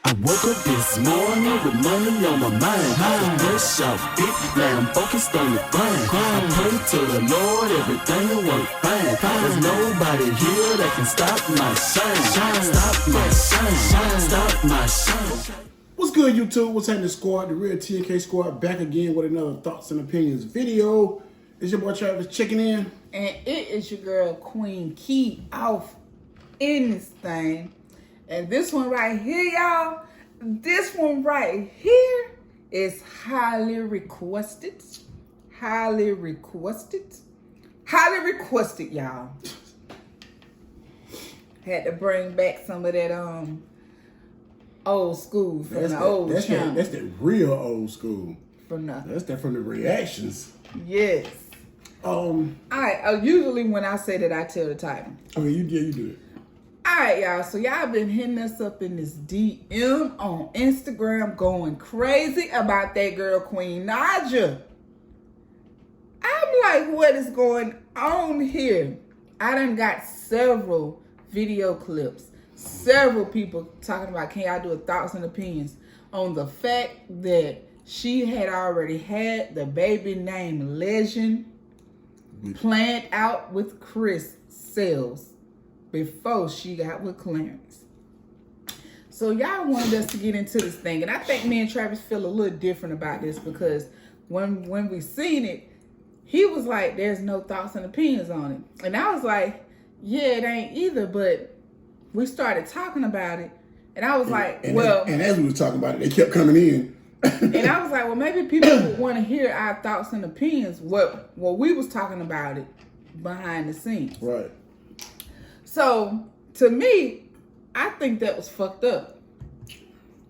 I woke up this morning with money on my mind. Fresh off it, now I'm focused on the grind. I pray to the Lord, everything will work fine. There's nobody here that can stop my shine. Stop my shine, stop my shine. What's good, YouTube? What's happening, squad? The real TNK squad back again with another thoughts and opinions video. It's your boy Travis checking in. And it is your girl Queen Key off in this thing. And this one right here, y'all, this one right here is highly requested. Highly requested. Highly requested, y'all. Had to bring back some of that old school from the old channel. That's the real old school. From nothing. That's that from the reactions. Yes. Usually when I say that, I tell the title. Okay, you do it. Alright, y'all. So y'all been hitting us up in this DM on Instagram, going crazy about that girl Queen Naija. I'm like, what is going on here? I done got several video clips, several people talking about, can y'all do a thoughts and opinions on the fact that she had already had the baby named Legend planned out with Chris SAILS before she got with Clarence. So y'all wanted us to get into this thing, and I think me and Travis feel a little different about this because when we seen it, he was like, there's no thoughts and opinions on it. And I was like, yeah, it ain't either, but we started talking about it, and I was and as we were talking about it, they kept coming in. And I was like, well, maybe people would want to hear our thoughts and opinions, what we was talking about it behind the scenes. Right. So, to me, I think that was fucked up.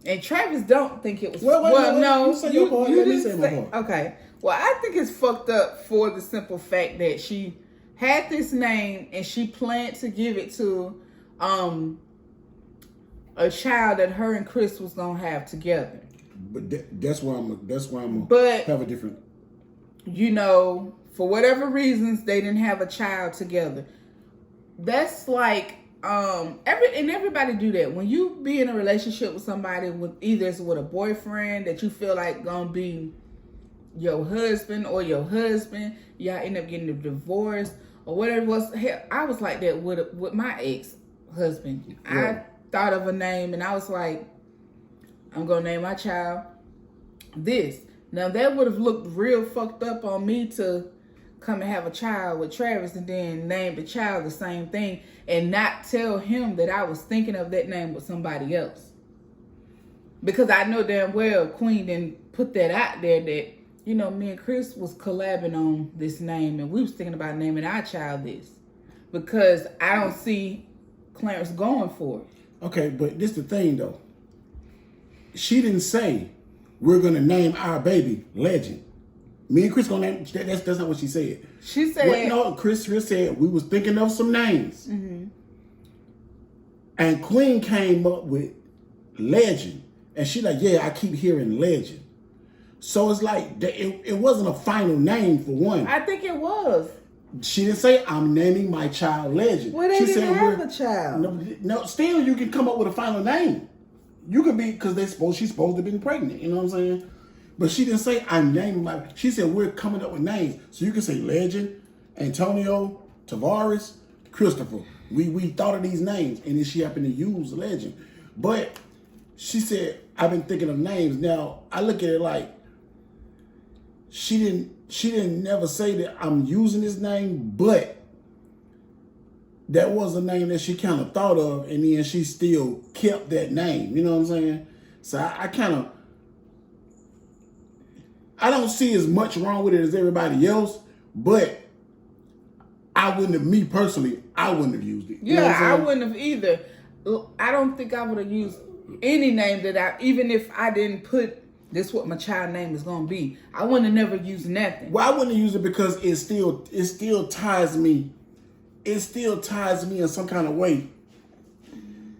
And Travis don't think it was no, you didn't say. Okay. Well, I think it's fucked up for the simple fact that she had this name and she planned to give it to a child that her and Chris was gonna have together. But that's why I'm have a different. You know, for whatever reasons, they didn't have a child together. That's like everybody do that. When you be in a relationship with somebody, with either it's with a boyfriend that you feel like gonna be your husband or your husband, y'all end up getting a divorce or whatever it was. Hell, I was like that with my ex-husband. Yeah. I thought of a name and I was like, I'm gonna name my child this. Now that would have looked real fucked up on me to come and have a child with Travis and then name the child the same thing and not tell him that I was thinking of that name with somebody else. Because I know damn well Queen didn't put that out there that, you know, me and Chris was collabing on this name and we was thinking about naming our child this. Because I don't see Clarence going for it. Okay, but this the thing though. She didn't say we're gonna name our baby Legend. Me and Chris gonna name. That's not what she said. She said Chris said we was thinking of some names, and Queen came up with Legend, and she like, yeah, I keep hearing Legend. So it's like it wasn't a final name for one. I think it was. She didn't say I'm naming my child Legend. Well, they didn't have a child. No, still you can come up with a final name. You could be because she's supposed to have been pregnant. You know what I'm saying? But she didn't say I'm naming my. She said we're coming up with names, so you can say Legend, Antonio, Tavares, Christopher. We thought of these names, and then she happened to use Legend. But she said I've been thinking of names. Now I look at it like she didn't never say that I'm using this name, but that was a name that she kind of thought of, and then she still kept that name. You know what I'm saying? So I don't see as much wrong with it as everybody else, but I wouldn't have used it. Yeah, I wouldn't have either. I don't think I would have used any name even if I didn't put this what my child name is gonna be. I wouldn't have never used nothing. Well, I wouldn't have used it because it still ties me. It still ties me in some kind of way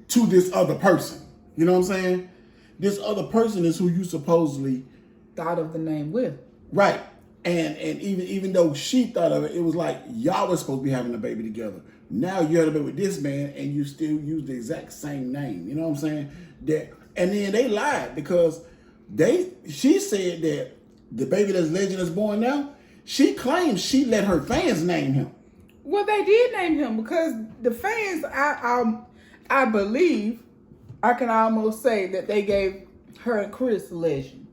to this other person. You know what I'm saying? This other person is who you supposedly thought of the name with. Right. And even though she thought of it, it was like y'all were supposed to be having a baby together. Now you had a baby with this man and you still use the exact same name. You know what I'm saying? That And then they lied because she said that the baby that's legend is born now, she claims she let her fans name him. Well, they did name him because the fans, I believe, I can almost say that they gave her and Chris legend.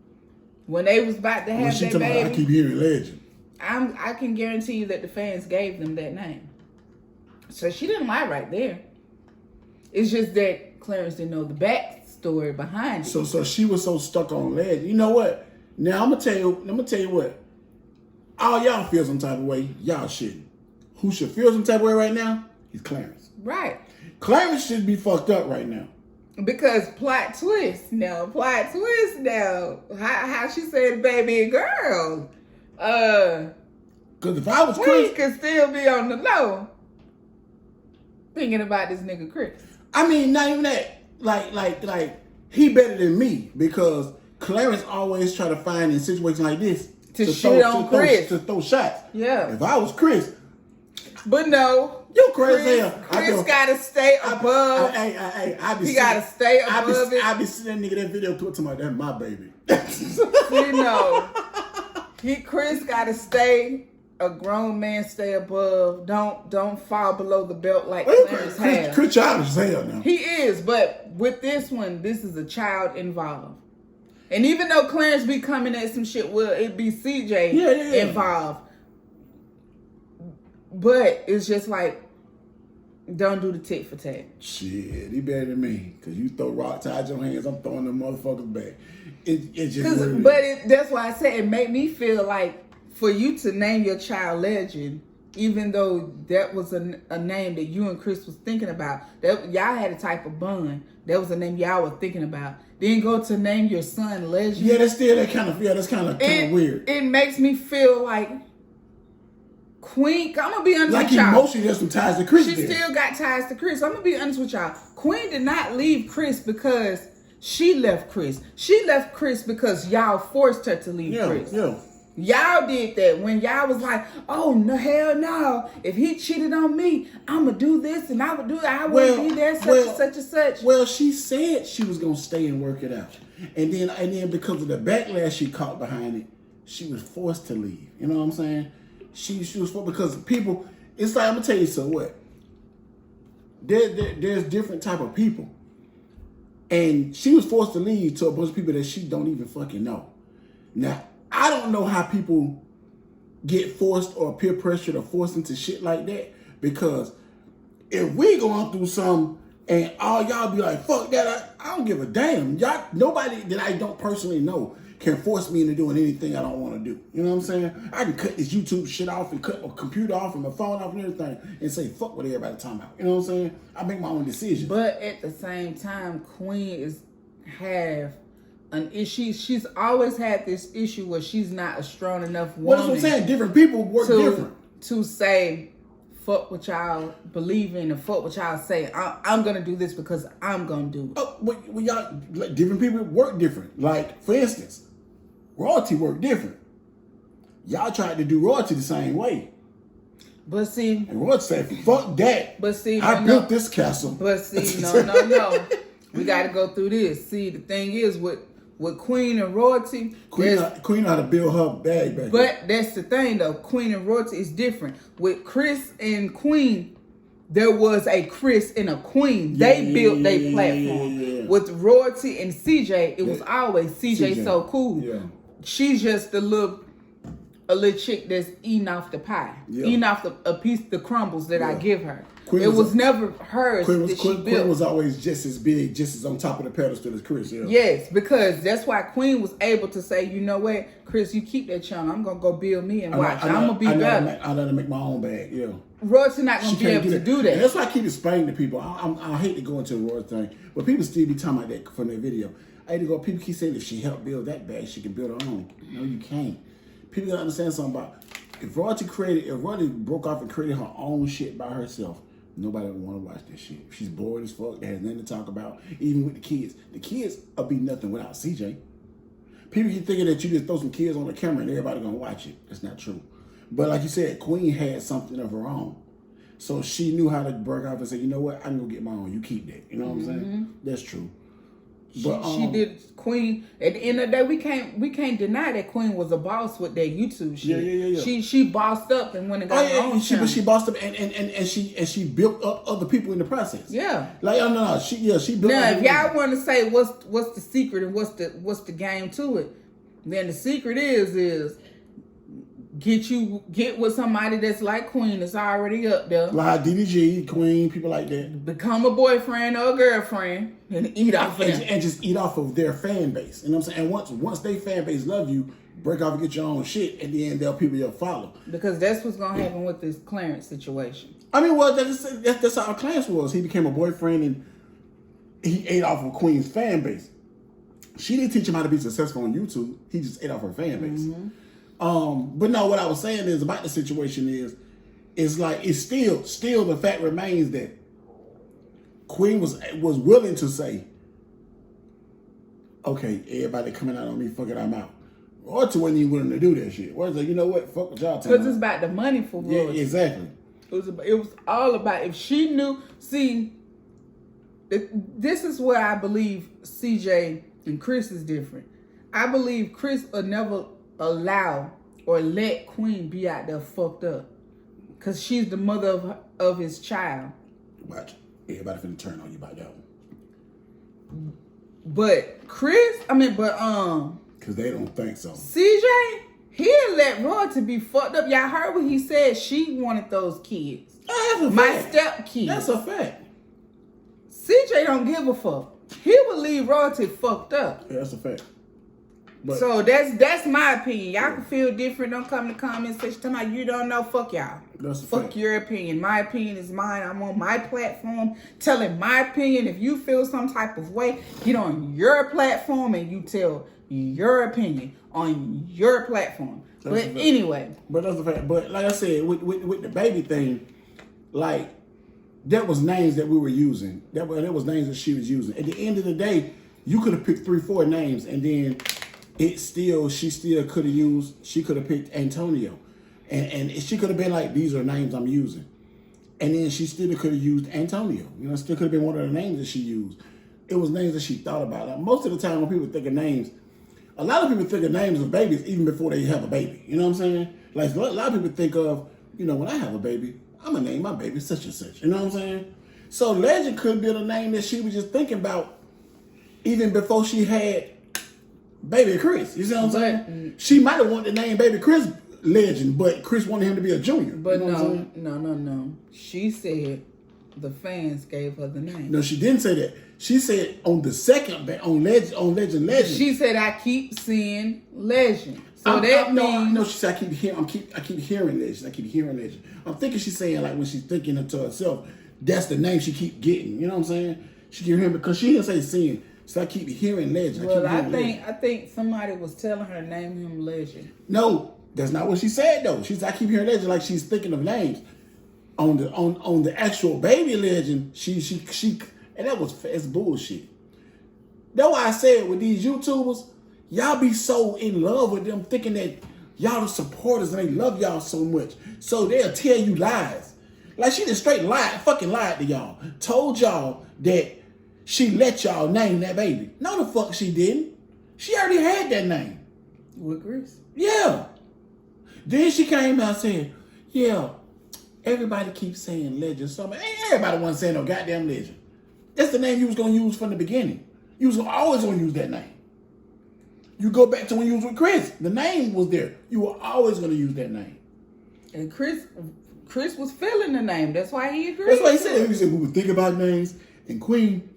When they was about to have their baby. I keep hearing legend. I can guarantee you that the fans gave them that name. So she didn't lie right there. It's just that Clarence didn't know the backstory behind it. So she was so stuck on legend. You know what? Now I'm gonna tell you what. All y'all feel some type of way. Y'all shouldn't. Who should feel some type of way right now? He's Clarence. Right. Clarence should be fucked up right now. Because plot twist now. How she said baby and girl. Because if I was we Chris, could still be on the low thinking about this nigga Chris. I mean, not even that. Like he better than me because Clarence always try to find in situations like this to shit on Chris. To throw shots. Yeah. If I was Chris. But no. You crazy hell. Chris gotta stay above. He gotta stay above it. I be seeing that nigga that video to my that's my baby. You know. Chris gotta stay. A grown man stay above. Don't fall below the belt like Clarence has. Chris childish as hell now. He is, but with this one, this is a child involved. And even though Clarence be coming at some shit, will it be CJ involved? But it's just like, don't do the tit for tat. Shit, he better than me. Cause you throw rocks tied your hands, I'm throwing them motherfuckers back. It just that's why I said it made me feel like for you to name your child Legend, even though that was a name that you and Chris was thinking about, that y'all had a type of bond. That was a name y'all were thinking about. Then go to name your son Legend. Yeah, that's kind of weird. It makes me feel like Queen, I'm gonna be honest with y'all. Like emotionally, there's some ties to Chris. She still got ties to Chris. I'm gonna be honest with y'all. Queen did not leave Chris because she left Chris. She left Chris because y'all forced her to leave Chris. Yeah. Y'all did that when y'all was like, oh no, hell no. If he cheated on me, I'ma do this and I would do that. I would be there, such and such. Well, she said she was gonna stay and work it out. And then because of the backlash she caught behind it, she was forced to leave. You know what I'm saying? She was forced because people, it's like, I'm gonna tell you so what. There's different type of people. And she was forced to leave to a bunch of people that she don't even fucking know. Now, I don't know how people get forced or peer pressured or forced into shit like that, because if we going through something and all y'all be like, fuck that, I don't give a damn. Y'all, nobody that I don't personally know can force me into doing anything I don't want to do. You know what I'm saying? I can cut this YouTube shit off and cut my computer off and my phone off and everything and say, fuck what everybody talking about. You know what I'm saying? I make my own decisions. But at the same time, Queen have an issue. She's always had this issue where she's not a strong enough woman. Well, that's what I'm saying. Different people work different. To say, fuck what y'all believe in and fuck what y'all say. I'm going to do this because I'm going to do it. Oh, well, y'all, different people work different. Like, for instance, royalty work different. Y'all tried to do royalty the same way. But see... And royalty said, fuck that. But see... I built this castle. But see, no. We got to go through this. See, the thing is, with Queen and royalty... Queen know how to build her bag back. But that's the thing, though. Queen and royalty is different. With Chris and Queen, there was a Chris and a Queen. They built their platform. Yeah. With royalty and CJ, it was always CJ so cool. Yeah. She's just a little chick that's eating off the pie. Yeah. Eating off a piece of the crumbles that I give her. Queen it was never hers Queen that she built. Queen was always just as big, just as on top of the pedestal as Chris. Yeah. Yes, because that's why Queen was able to say, you know what, Chris, you keep that channel. I'm going to go build me and watch. I'm going to be better. I know to make my own bag, yeah. Royalty not going to be able to do that. And that's why I keep explaining to people. I hate to go into the royalty thing, but people still be talking about that from their video. I hate to go, people keep saying if she helped build that bag, she can build her own. No, you can't. People gotta understand something about if royalty broke off and created her own shit by herself, nobody would want to watch this shit. She's bored as fuck. They has nothing to talk about. Even with the kids will be nothing without CJ. People keep thinking that you just throw some kids on the camera and everybody gonna watch it. That's not true. But like you said, Queen had something of her own, so she knew how to break off and say, you know what, I can go get my own. You keep that. You know what I'm saying? That's true. She did Queen. At the end of the day, we can't deny that Queen was a boss with that YouTube shit. Yeah. She bossed up and went and got her own channel. But she bossed up and she built up other people in the process. Yeah. Like no, she built. Now, up if y'all want to say what's the secret and what's the game to it, then the secret is get with somebody that's like Queen that's already up there. Like DDG, Queen, people like that. Become a boyfriend or a girlfriend and eat off of them. And just eat off of their fan base. You know what I'm saying? And once they fan base love you, break off and get your own shit, and then people you'll follow. Because that's what's gonna happen with this Clarence situation. I mean, well, that's how Clarence was. He became a boyfriend and he ate off of Queen's fan base. She didn't teach him how to be successful on YouTube. He just ate off her fan base. Mm-hmm. But no, what I was saying is about the situation is like it's still the fact remains that Queen was willing to say, okay, everybody coming out on me, fuck it, I'm out. Or to wasn't even willing to do that shit. Or it's like, you know what, fuck what y'all talking about. Because it's about the money for royalty. Yeah, exactly. It was all about, if she knew, this is where I believe CJ and Chris is different. I believe Chris will never allow or let Queen be out there fucked up. Because she's the mother of his child. Watch. Everybody finna turn on you by that one. But because they don't think so. CJ, he'll let royalty be fucked up. Y'all heard what he said. She wanted those kids. That's a My fact. stepkids. That's a fact. CJ don't give a fuck. He will leave royalty fucked up. Yeah, that's a fact. But, so that's my opinion. Y'all can feel different. Don't come in the comment section talking about you don't know. Fuck y'all. That's a fuck fact. your opinion. My opinion is mine. I'm on my platform telling my opinion. If you feel some type of way, get on your platform and you tell your opinion on your platform. But anyway. But that's the fact. But like I said, with the baby thing, like that was names that we were using. That was names that she was using. At the end of the day, you could have picked 3-4 names and then she still could have picked Antonio. And she could have been like, these are names I'm using. And then she still could have used Antonio. You know, it still could have been one of the names that she used. It was names that she thought about. Like, most of the time when people think of names, a lot of people think of names of babies even before they have a baby. You know what I'm saying? Like a lot of people think of, when I have a baby, I'm going to name my baby such and such. You know what I'm saying? So Legend could be the name that she was just thinking about even before she had Baby Chris. You see what I'm saying? She might have wanted to name Baby Chris Legend, but Chris wanted him to be a junior. But you know no. She said the fans gave her the name. No, she didn't say that. She said on the second on Legend. She said I keep seeing Legend. So means she said I keep hearing Legend. I keep hearing Legend. I'm thinking she's saying like when she's thinking it to herself, that's the name she keep getting. You know what I'm saying? She keep hearing because she didn't say seeing. So I keep hearing Legend. I think somebody was telling her to name him Legend. No, that's not what she said though. She said I keep hearing Legend like she's thinking of names. On the actual Baby Legend, she and it's bullshit. That's why I said with these YouTubers, y'all be so in love with them thinking that y'all the supporters and they love y'all so much. So they'll tell you lies. Like she just straight fucking lied to y'all. Told y'all that she let y'all name that baby. No, the fuck she didn't. She already had that name. With Chris? Yeah. Then she came out saying, yeah, everybody keeps saying Legend. So ain't everybody wasn't saying no goddamn Legend. That's the name you was going to use from the beginning. You was always going to use that name. You go back to when you was with Chris. The name was there. You were always going to use that name. And Chris was feeling the name. That's why he agreed. That's why he said. He said we would think about names. And Queen,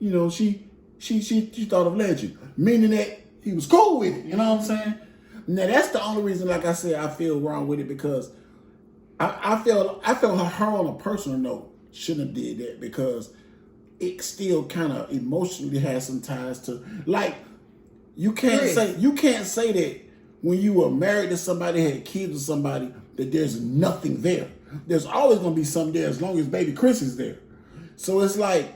she thought of Legend, meaning that he was cool with it. You know what I'm saying? Now that's the only reason, like I said, I feel wrong with it because I felt her on a personal note shouldn't have did that because it still kind of emotionally has some ties to like you can't say that when you were married to somebody, had kids with somebody, that there's nothing there. There's always gonna be something there as long as baby Chris is there. So it's like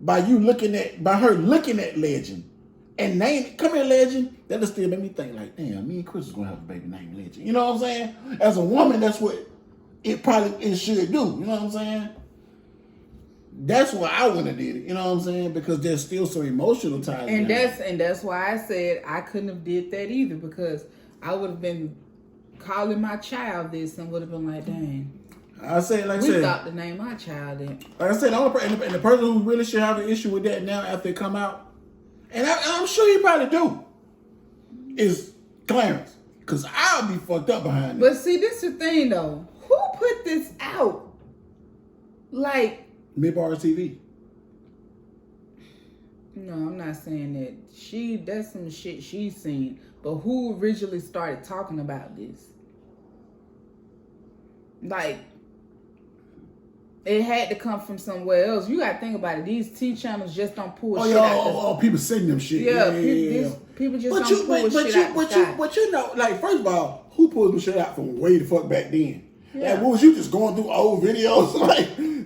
by her looking at Legend and name come here Legend, that'll still make me think like, damn, me and Chris is gonna have a baby named Legend. You know what I'm saying? As a woman, that's what it should do. You know what I'm saying? That's why I wouldn't have did it. You know what I'm saying? Because there's still some emotional ties. And that's why I said I couldn't have did that either, because I would have been calling my child this and would have been like, dang. I said, like I we said, thought to name my child it. Like I said, and the person who really should have an issue with that now after it come out, and I'm sure he probably do, is Clarence. Because I'll be fucked up behind it. But see, this is the thing though. Who put this out? Like Midbar TV. No, I'm not saying that. That's some shit she's seen. But who originally started talking about this? Like, it had to come from somewhere else. You gotta think about it. These T channels just don't pull shit out. People sending them shit. Yeah. People just don't pull shit out. But you know, like, first of all, who pulled the shit out from way the fuck back then? Yeah. Like, what was you just going through old videos?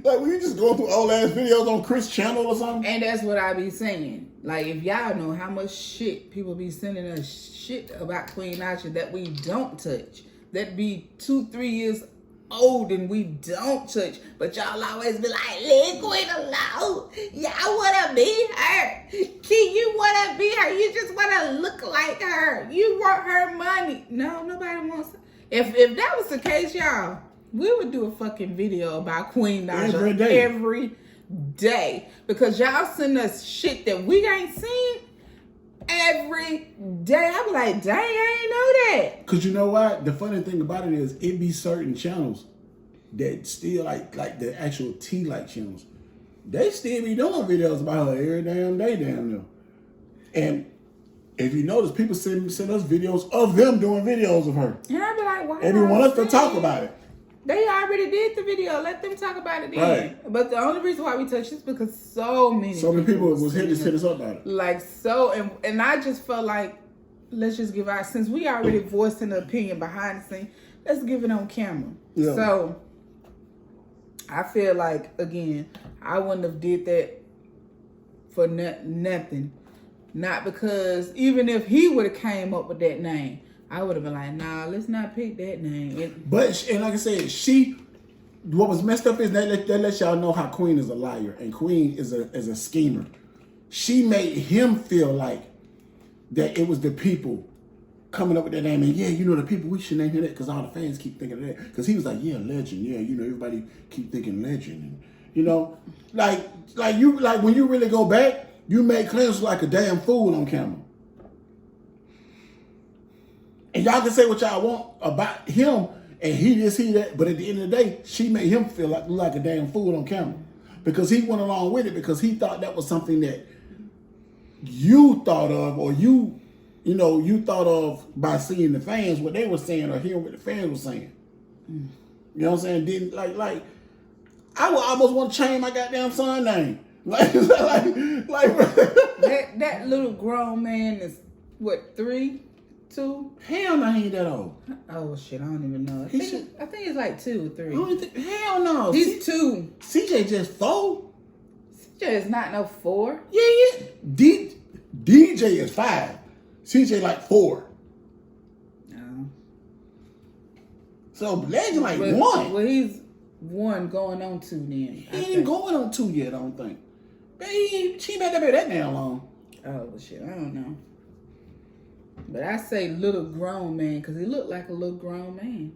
like were you just going through old ass videos on Chris channel or something? And that's what I be saying. Like, if y'all know how much shit people be sending us shit about Queen Naija that we don't touch, that be 2-3 years old and we don't touch, but y'all always be like, leave Queen alone. Y'all wanna be her. You wanna be her. You just wanna look like her. You want her money. No, nobody wants her. If that was the case, y'all, we would do a fucking video about Queen Naija every day. Because y'all send us shit that we ain't seen every day. I be like, dang, I ain't know that. Because you know what? The funny thing about it is, it be certain channels that still like the actual T-like channels. They still be doing videos about her every damn day, damn near. And if you notice, people send us videos of them doing videos of her. And I be like, why? And they want us to talk about it. They already did the video. Let them talk about it then. Right. But the only reason why we touched it is because so many people was hit us up about it. Like, and I just felt like, let's just give our, since we already voiced an opinion behind the scene, let's give it on camera. Yeah. So I feel like, again, I wouldn't have did that for nothing. Not because, even if he would have came up with that name, I would have been like, nah, let's not pick that name. And like I said, what was messed up is they let y'all know how Queen is a liar and Queen is a schemer. She made him feel like that it was the people coming up with that name. And yeah, you know, the people, we should name him that because all the fans keep thinking of that. Because he was like, yeah, legend. Yeah, you know, everybody keep thinking legend. And, you know, like when you really go back, you made Clarence like a damn fool on camera. And y'all can say what y'all want about him, and he that, but at the end of the day, she made him feel like a damn fool on camera. Because he went along with it because he thought that was something that you thought of, or you thought of by seeing the fans, what they were saying, or hearing what the fans were saying. You know what I'm saying? Didn't like I would almost want to change my goddamn son name. Like that little grown man is what, 3, 2? Hell no, he ain't that old. Oh shit, I don't even know. I think it's like 2 or 3. Hell no. He's 2. CJ just 4. CJ is not no 4. Yeah. DJ is 5. CJ like 4. No. So Legend like 1. Well, he's 1 going on 2 then. He ain't going on 2 yet, I don't think. She ain't been there that damn long. Oh shit, I don't know. But I say little grown man because he looked like a little grown man.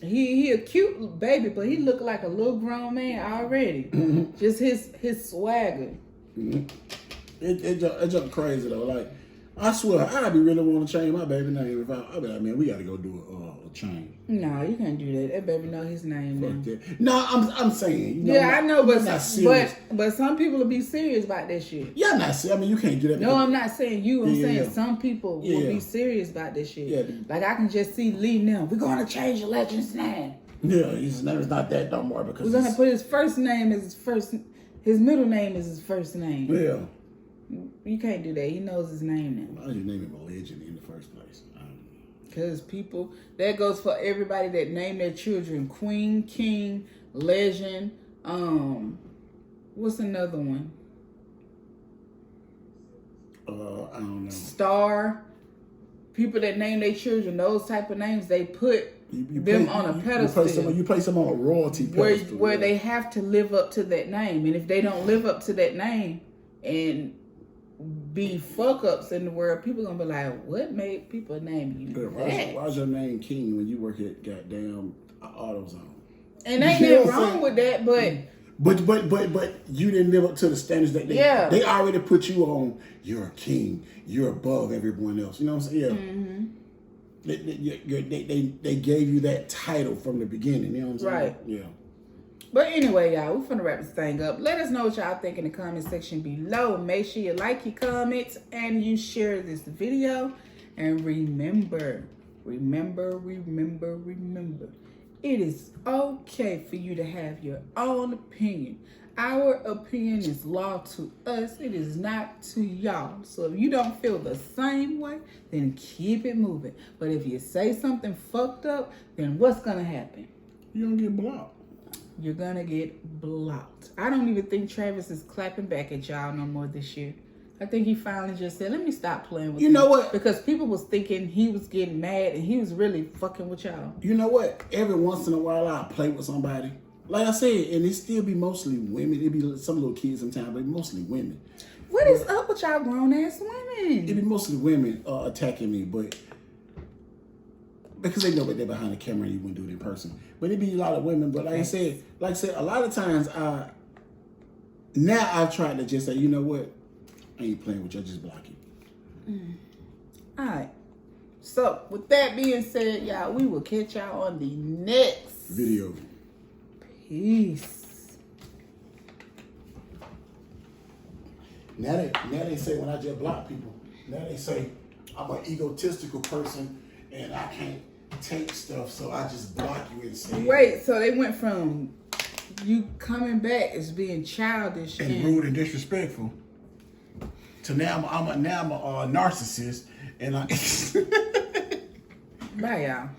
He a cute baby, but he looked like a little grown man already. Mm-hmm. Just his swagger. Mm-hmm. It just crazy though. Like, I swear, I'd be really want to change my baby name if I'd be like, man, we got to go do a change. No, you can't do that. That baby know his name now. No, I'm saying. You know, yeah, I know, but not serious. But some people will be serious about that shit. Yeah, I'm not serious. I mean, you can't do that. No, I'm not saying you. I'm saying some people will be serious about this shit. Yeah. Like, I can just see Lee now. We're going to change the Legend's name. Yeah, his name is not that no more because we're going to put his first name as his middle name is his first name. Yeah. You can't do that. He knows his name now. Why did you name him a legend in the first place? Because people, that goes for everybody that name their children Queen, King, Legend. What's another one? I don't know. Star. People that name their children those type of names, they put them on a pedestal. You place them on a royalty pedestal. Where they have to live up to that name. And if they don't live up to that name and be fuck ups in the world, people gonna be like, what made people name you that? Why's your name King when you work at goddamn AutoZone? And ain't nothing wrong with that, but you didn't live up to the standards that they already put you on. You're a king. You're above everyone else. You know what I'm saying? Yeah. Mm-hmm. They gave you that title from the beginning. You know what I'm saying? Right. Yeah. But anyway, y'all, we're finna wrap this thing up. Let us know what y'all think in the comment section below. Make sure you like your comments and you share this video. And remember, it is okay for you to have your own opinion. Our opinion is law to us. It is not to y'all. So if you don't feel the same way, then keep it moving. But if you say something fucked up, then what's going to happen? You're going to get blocked. You're going to get blocked. I don't even think Travis is clapping back at y'all no more this year. I think he finally just said, let me stop playing with you. You know what? Because people was thinking he was getting mad and he was really fucking with y'all. You know what? Every once in a while I'll play with somebody. Like I said, and it still be mostly women. It be some little kids sometimes, but mostly women. What is up with y'all grown-ass women? It be mostly women attacking me, but because they know that they're behind the camera and you wouldn't do it in person. But it be a lot of women. But like I said, a lot of times now I've tried to just say, you know what? I ain't playing with you, I just block you. All right. So with that being said, y'all, we will catch y'all on the next video. Peace. Now they say when I just block people, now they say I'm an egotistical person and I can't take stuff, so I just block you instead. Wait, so they went from you coming back as being childish and rude and disrespectful to now I'm a narcissist and I Bye y'all.